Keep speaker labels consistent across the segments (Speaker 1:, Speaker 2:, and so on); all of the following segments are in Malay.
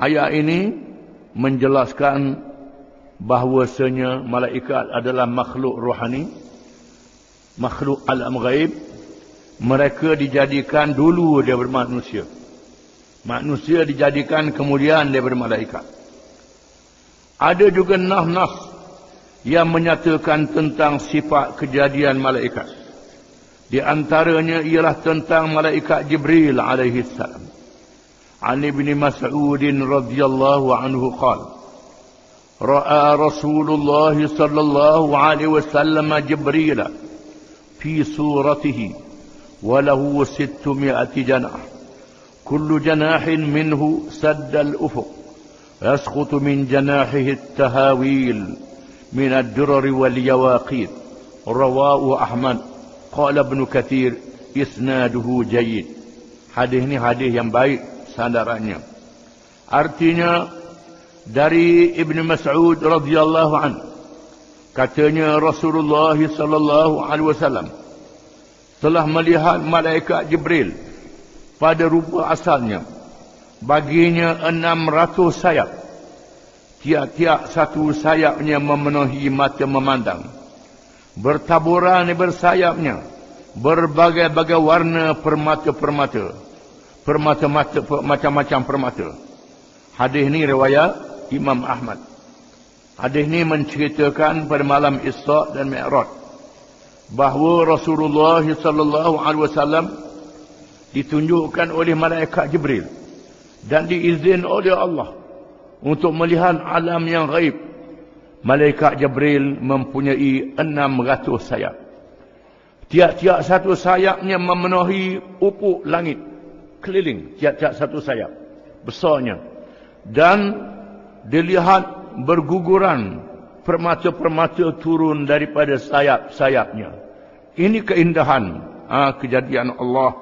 Speaker 1: Ayat ini menjelaskan bahawasanya malaikat adalah makhluk rohani, makhluk alam ghaib. Mereka dijadikan dulu daripada manusia. Manusia dijadikan kemudian daripada malaikat. Ada juga nas-nas yang menyatakan tentang sifat kejadian malaikat. Di antaranya ialah tentang malaikat Jibril alaihi salam. An Ibn Mas'ud radhiyallahu anhu qala: Ra'a Rasulullah sallallahu alaihi wasallam Jibril fi suratihi wa lahu 600 janah. Kullu janahin minhu sadda al-ufuq. Yasqutu min janahihi at-tahawil min ad-durar wal yawaqit. Rawahu Ahmad. Qala Ibn Katsir isnaduhu jayyid. Hadis ini hadis yang baik sandarannya. Artinya dari Ibn Mas'ud radhiyallahu anhu, katanya Rasulullah sallallahu alaihi wasallam telah melihat malaikat Jibril pada rupa asalnya. Baginya 600 sayap. Tiap-tiap satu sayapnya memenuhi mata memandang. Bertaburan bersayapnya berbagai-bagai warna permata-permata. Permata-mata, macam-macam permata. Hadis ini riwayat Imam Ahmad. Hadis ini menceritakan pada malam Isra' dan Mi'raj bahawa Rasulullah sallallahu alaihi wasallam ditunjukkan oleh malaikat Jibril dan diizin oleh Allah untuk melihat alam yang gaib. Malaikat Jibril mempunyai 600 sayap. Tiap-tiap satu sayapnya memenuhi ufuk langit keliling, tiap-tiap satu sayap besarnya, dan dilihat berguguran permata-permata turun daripada sayap-sayapnya. Ini keindahan kejadian Allah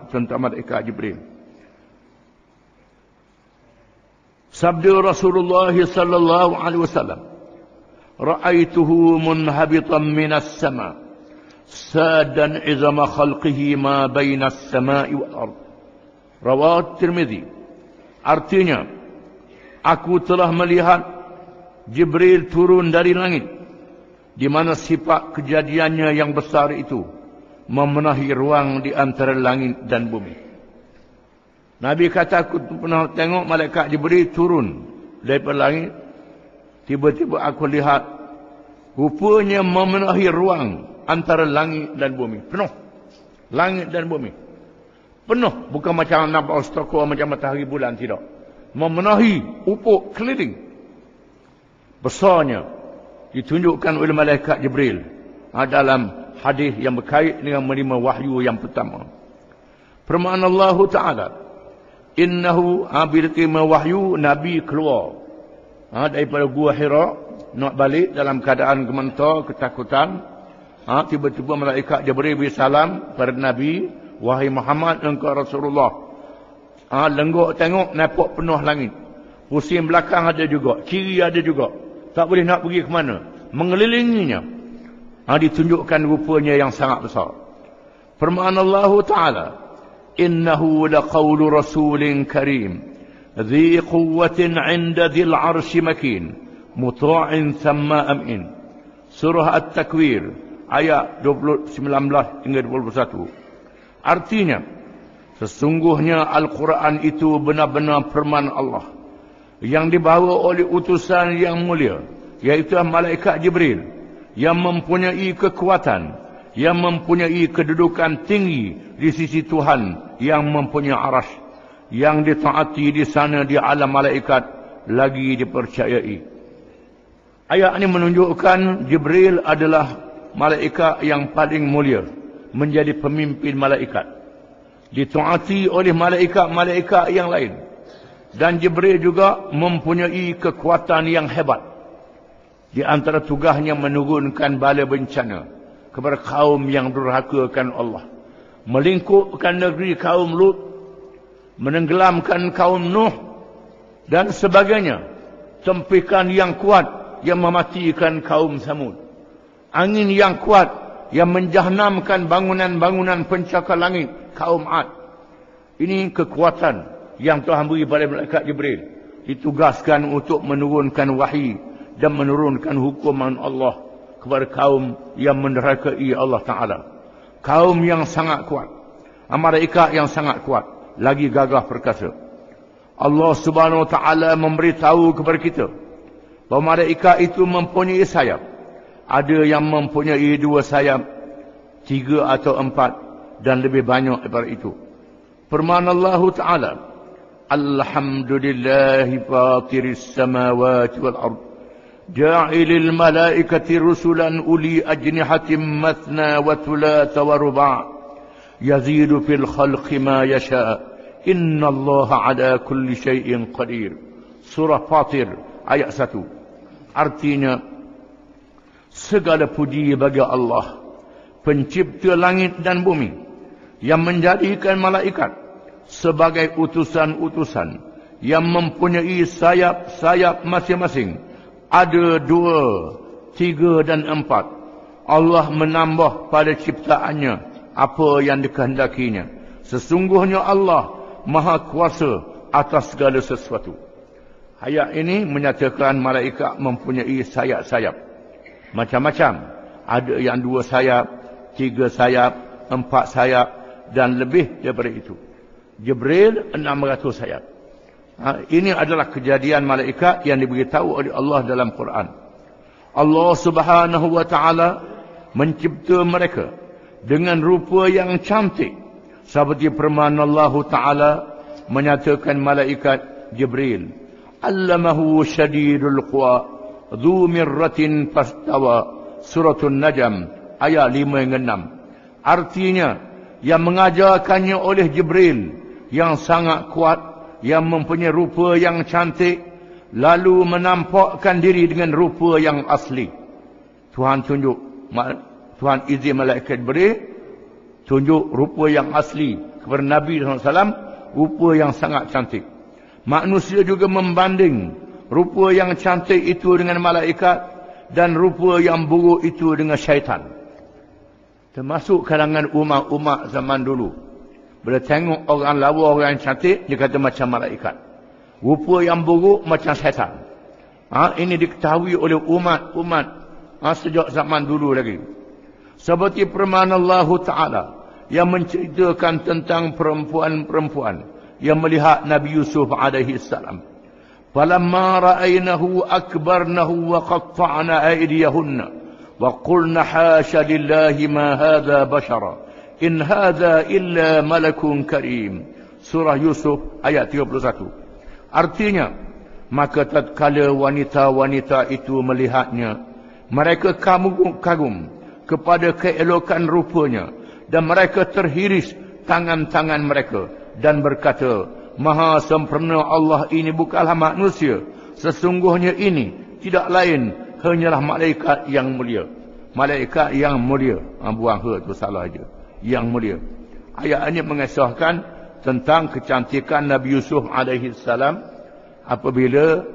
Speaker 1: tentang malaikat Jibril. Sabda Rasulullah sallallahu alaihi wasallam, ra'aituhu munhabitan minas sama sadan izama khalqihi ma bainas samai wal ard. Rawahu Tirmizi. Artinya, aku telah melihat Jibril turun dari langit, di mana sifat kejadiannya yang besar itu memenuhi ruang di antara langit dan bumi. Nabi kata, aku pernah tengok malaikat Jibril turun daripada langit. Tiba-tiba aku lihat rupanya memenuhi ruang antara langit dan bumi. Penuh. Langit dan bumi penuh. Bukan macam nampak stokor macam matahari bulan, tidak. Memenuhi ufuk keliling. Besarnya ditunjukkan oleh malaikat Jibril dalam hadis yang berkait dengan menerima wahyu yang pertama. Firman Allah Ta'ala, innahu bila terima wahyu, Nabi keluar daripada Gua Hira, nak balik dalam keadaan gemetar, ketakutan. Tiba-tiba malaikat Jibril beri salam pada Nabi, wahai Muhammad, engkau Rasulullah. Lenggok tengok, nampak penuh langit. Pusing belakang ada juga, kiri ada juga. Tak boleh nak pergi ke mana. Mengelilinginya. Ditunjukkan rupanya yang sangat besar. Firman Allah Ta'ala, innahu laqawlu rasulin karim dhi quwwatin 'inda dhil 'arsy makin muta'in thumma amin. Surah At-Takwir ayat 19 hingga 21. Artinya, sesungguhnya Al-Quran itu benar-benar firman Allah yang dibawa oleh utusan yang mulia, iaitu malaikat Jibril, yang mempunyai kekuatan, yang mempunyai kedudukan tinggi di sisi Tuhan, yang mempunyai arasy, yang ditaati di sana di alam malaikat, lagi dipercayai. Ayat ini menunjukkan Jibril adalah malaikat yang paling mulia, menjadi pemimpin malaikat, ditaati oleh malaikat-malaikat yang lain. Dan Jibril juga mempunyai kekuatan yang hebat. Di antara tugasnya menurunkan bala bencana kepada kaum yang durhakakan Allah, melingkupkan negeri kaum Lut, menenggelamkan kaum Nuh dan sebagainya. Tempikan yang kuat yang mematikan kaum Samud. Angin yang kuat yang menjahanamkan bangunan-bangunan pencakar langit kaum Ad. Ini kekuatan yang Tuhan beri pada malaikat Jibril ditugaskan untuk menurunkan wahyi dan menurunkan hukuman Allah kepada kaum yang menderhakai Allah Ta'ala. Kaum yang sangat kuat. Malaikat yang sangat kuat. Lagi gagah perkasa. Allah Subhanahu Wa Ta'ala memberitahu kepada kita bahawa malaikat itu mempunyai sayap. Ada yang mempunyai 2 sayap, 3 atau 4 dan lebih banyak daripada itu. Firman Allah Ta'ala, Alhamdulillahi fatiris samawati wal ard, ja'ilil malaikati rusulan uli ajnihatin mathna wa thulatha wa ruba' yazidu fil khalqi ma yasha' innallaha ala kulli syai'in qadir. Surah Fatir ayat 1. Artinya, segala puji bagi Allah, pencipta langit dan bumi, yang menjadikan malaikat sebagai utusan-utusan yang mempunyai sayap-sayap masing-masing. Ada 2, 3 dan 4. Allah menambah pada ciptaannya apa yang dikehendakinya. Sesungguhnya Allah Maha Kuasa atas segala sesuatu. Ayat ini menyatakan malaikat mempunyai sayap-sayap. Macam-macam. Ada yang 2 sayap, 3 sayap, 4 sayap dan lebih daripada itu. Jibril 600 sayap. Ini adalah kejadian malaikat yang diberitahu oleh Allah dalam Quran. Allah Subhanahu Wa Ta'ala mencipta mereka dengan rupa yang cantik. Seperti firman Allah Ta'ala menyatakan malaikat Jibril, Allamahu syadidul quwa, dhu mirratin fastawa. Suratul Najm ayat 5 hingga 6. Artinya, yang mengajarkannya oleh Jibril yang sangat kuat, yang mempunyai rupa yang cantik, lalu menampakkan diri dengan rupa yang asli. Tuhan Tuhan izin malaikat Jibril tunjuk rupa yang asli kepada Nabi SAW, rupa yang sangat cantik. Manusia juga membanding rupa yang cantik itu dengan malaikat dan rupa yang buruk itu dengan syaitan. Termasuk kalangan umat-umat zaman dulu. Bila tengok orang lawa, orang yang cantik, dia kata macam malaikat. Rupa yang buruk macam syaitan. Ini diketahui oleh umat-umat sejak zaman dulu lagi. Seperti firman Allah Ta'ala yang menceritakan tentang perempuan-perempuan yang melihat Nabi Yusuf alaihi salam. Falamma ra'aynahu akbarnahu wa qatta'na aydiyahunna wa qulna hasya lillahi ma hadha bashara in hadha illa malakun karim. Surah Yusuf ayat 31. Artinya, maka tatkala wanita-wanita itu melihatnya, mereka kagum kepada keelokan rupanya dan mereka terhiris tangan-tangan mereka dan berkata, Maha sempurna Allah ini bukanlah manusia. Sesungguhnya ini tidak lain hanyalah malaikat yang mulia. Malaikat yang mulia. Buang he tu salah aja. Yang mulia. Ayat ini mengisahkan tentang kecantikan Nabi Yusuf alaihi salam. Apabila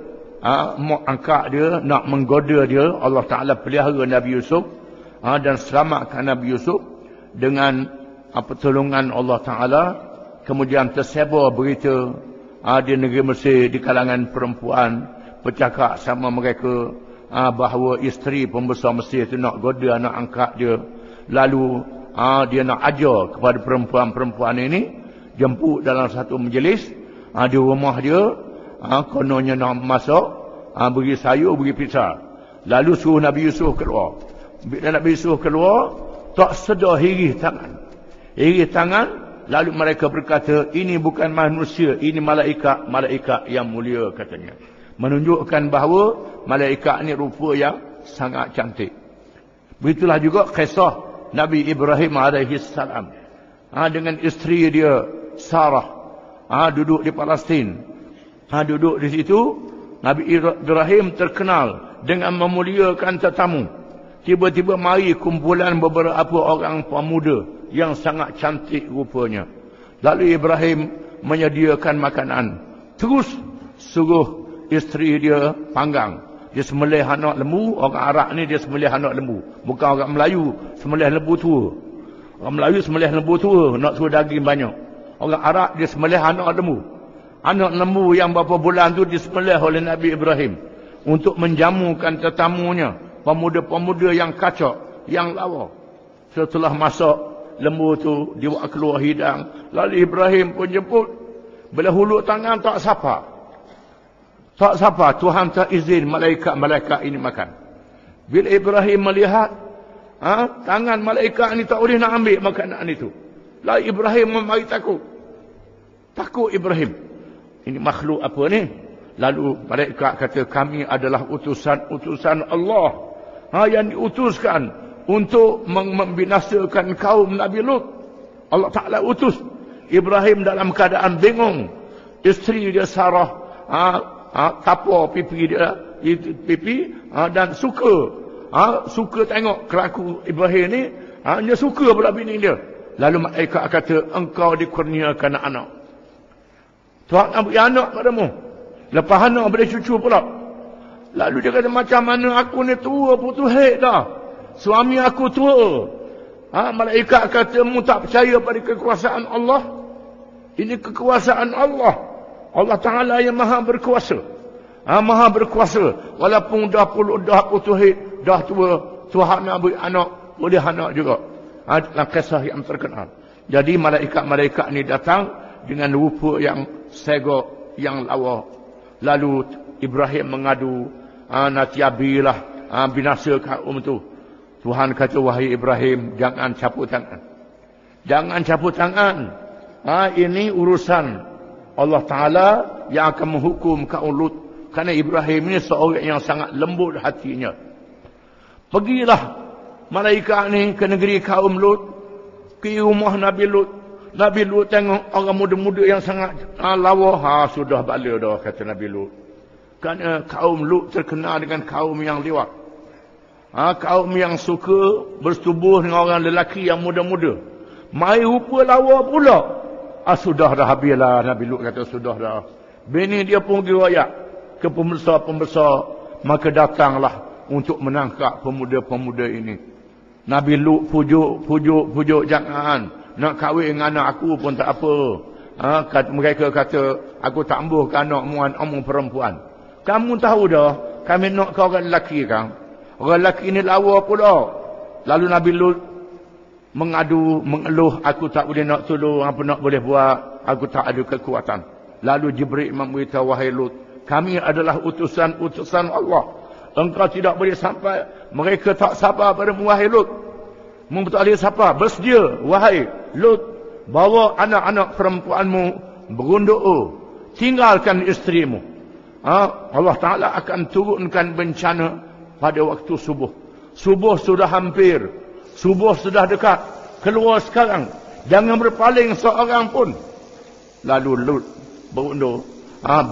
Speaker 1: mau angkat dia, nak menggoda dia, Allah Ta'ala pelihara Nabi Yusuf dan selamatkan Nabi Yusuf dengan pertolongan Allah Ta'ala. Kemudian tersebar berita di negeri Mesir di kalangan perempuan bercakap sama mereka bahawa isteri pembesar Mesir itu nak goda, nak angkat dia. Lalu dia nak ajar kepada perempuan-perempuan ini, jemput dalam satu majlis di rumah dia, kononnya nak masak, beri sayur, beri pizza. Lalu suruh Nabi Yusuf keluar. Bila Nabi Yusuf keluar, tak sedar hiri tangan. Hiri tangan. Lalu mereka berkata, ini bukan manusia, ini malaikat, malaikat yang mulia katanya. Menunjukkan bahawa malaikat ini rupa yang sangat cantik. Begitulah juga kisah Nabi Ibrahim AS dengan isteri dia Sarah, duduk di Palestin. Duduk di situ, Nabi Ibrahim terkenal dengan memuliakan tetamu. Tiba-tiba mari kumpulan beberapa orang pemuda yang sangat cantik rupanya. Lalu Ibrahim menyediakan makanan. Terus suruh isteri dia panggang. Dia sembelih anak lembu. Orang Arab ni dia sembelih anak lembu. Bukan orang Melayu sembelih lembu tua. Orang Melayu sembelih lembu tua, nak suruh daging banyak. Orang Arab dia sembelih anak lembu. Anak lembu yang berapa bulan tu disembelih oleh Nabi Ibrahim untuk menjamukan tetamunya, pemuda-pemuda yang kacak, yang lawa. Setelah masak, lembu tu dibawa keluar hidang. Lalu Ibrahim pun jemput. Bila huluk tangan tak sapa. Tak sapa. Tuhan tak izin malaikat-malaikat ini makan. Bila Ibrahim melihat, tangan malaikat ini tak boleh nak ambil makanan itu. Lalu Ibrahim memari takut. Takut Ibrahim. Ini makhluk apa ni? Lalu malaikat kata, kami adalah utusan Allah. Yang diutuskan untuk membinasakan kaum Nabi Lut. Allah Ta'ala utus. Ibrahim dalam keadaan bingung. Isteri dia Sarah tapar pipi dia, dan suka tengok kelaku Ibrahim ni. Dia suka pula bini dia. Lalu malaikat kata, engkau dikurniakan anak. Tuhan nak beri anak padamu. Lepas anak boleh cucu pula. Lalu dia kata, macam mana aku ni tua putus hek dah. Suami aku tua. Malaikat kata, mu tak percaya pada kekuasaan Allah? Ini kekuasaan Allah. Allah Ta'ala yang maha berkuasa. Maha berkuasa. Walaupun dah putus hek, dah tua, Tuhan nak beri anak, boleh anak juga. Dalam kisah yang terkenal. Jadi malaikat-malaikat ni datang dengan rupa yang segok, yang lawa. Lalu Ibrahim mengadu, natiabilah binasa kaum tu. Tuhan kata, wahai Ibrahim, jangan caput tangan. Jangan caput tangan. Ini urusan Allah Ta'ala yang akan menghukum kaum Lut. Kerana Ibrahim ini seorang yang sangat lembut hatinya. Pergilah malaikat ni ke negeri kaum Lut, ke rumah Nabi Lut. Nabi Lut tengok orang muda-muda yang sangat lawa. Sudah bala dah, kata Nabi Lut. Kerana kaum Lut terkenal dengan kaum yang liwat. Kaum yang suka bersetubuh dengan orang lelaki yang muda-muda. Mai rupa lawa pula. Sudah dah habislah, Nabi Lut kata, sudah dah. Bini dia pun pergi rakyat ke pembesar-pembesar. Maka datanglah untuk menangkap pemuda-pemuda ini. Nabi Lut pujuk, jangan. Nak kahwin dengan anak aku pun tak apa. Mereka kata, aku tak ambuh ke anak mu perempuan. Kamu tahu dah, kami nak ke orang lelaki kan. Orang lelaki ni lawa pula. Lalu Nabi Lut mengeluh, aku tak boleh nak tolong, apa nak boleh buat, aku tak ada kekuatan. Lalu Jibril memberitahu, wahai Lut, kami adalah utusan Allah. Engkau tidak boleh sampai. Mereka tak sabar padamu, wahai Lut. Mu tak boleh sabar. Bersedia, wahai Lut, bawa anak-anak perempuanmu berunduk. Tinggalkan isterimu. Allah Ta'ala akan turunkan bencana pada waktu subuh. Subuh sudah hampir. Subuh sudah dekat. Keluar sekarang. Jangan berpaling seorang pun. Lalu Lut berundur.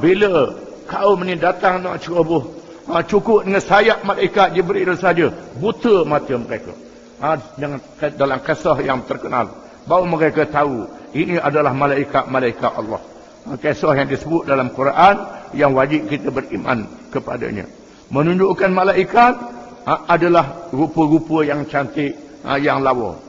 Speaker 1: Bila kaum ni datang nak ceroboh, cukup dengan sayap malaikat Jibril saja, buta mata mereka. Dalam kisah yang terkenal, baru mereka tahu ini adalah malaikat-malaikat Allah. Kisah yang disebut dalam Quran yang wajib kita beriman kepadanya. Menunjukkan malaikat adalah rupa-rupa yang cantik, yang lawa.